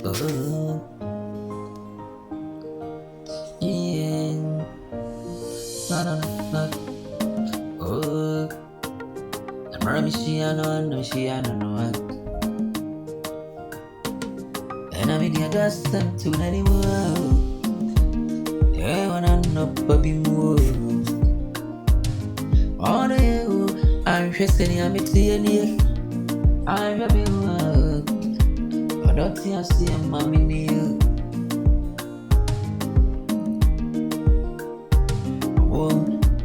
Oh, yeah. No, no, no, no. Oh, I'm Ramshiano, no, Shiano, no. And I'm in the dust to anymore. Yeah, when I'm not Bobby Moore. Oh, no, I'm just saying, I'm a tea. I'm a bit work. I don't see I see a mommy near. Oh,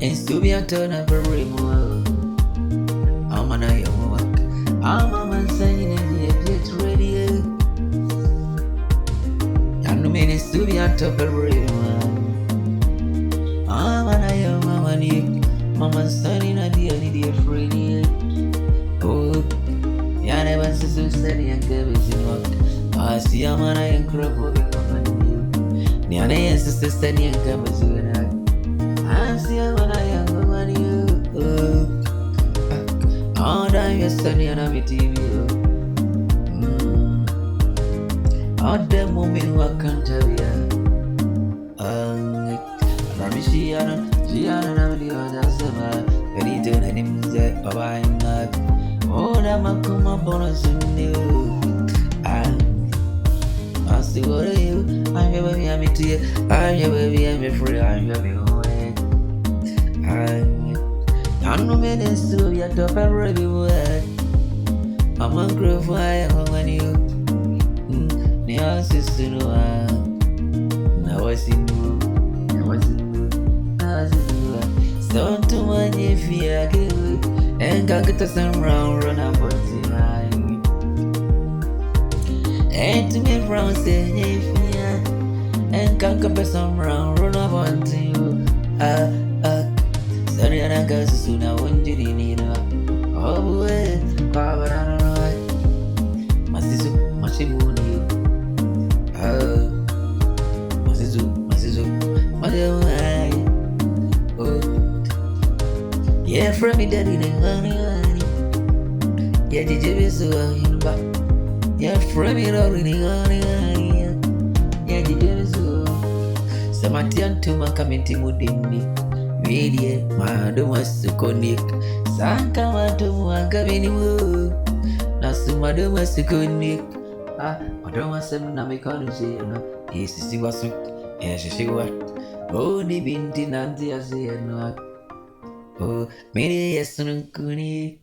and still be a turn of a removal. I'm an eye work. I'm a man saying in the edge radio. And the minutes to be a top of a removal. I'm an eye of my money. Mama standing at the end of the radio. Oh, yeah, never so steady and cabbage. I see a man I am crop of you. Niana is sister steady and cabbage. I see a man I am over you. All time you're studying on my TV. All the moment what can't tell you. She don't know the other summer. Very good and him that bye not. Oh, that man come up on us in you. I see what are you? I'm your baby, I'm to you. I'm your baby, I'm your free, I'm your baby. I'm no man is to be a top everywhere. I'm a girl for I am on you. Near sister, no one. Now I see you. Now I see you. So to one if you are good and can't get us around, run up on the line. And to me, brown say, if you are and can't get us around, run up on to you. Sorry, I got soon. I want you to need her. Oh, boy, Kwabena Benard. My sister, my shibuni. My sister, my dear. Yeah, from me daddy, honey. Yeah, did you be so in back? Yeah, from me honey. Yeah, did you be so? Samatian to my community mudini. Media, my do was to connect. Sanka to my cabin. Nasuma do was to connect. I don't want some Namikon. Yes, she was. Yes, she was. Oh, the binti Nancy, I say, no. Oh, maybe yes, Kuni.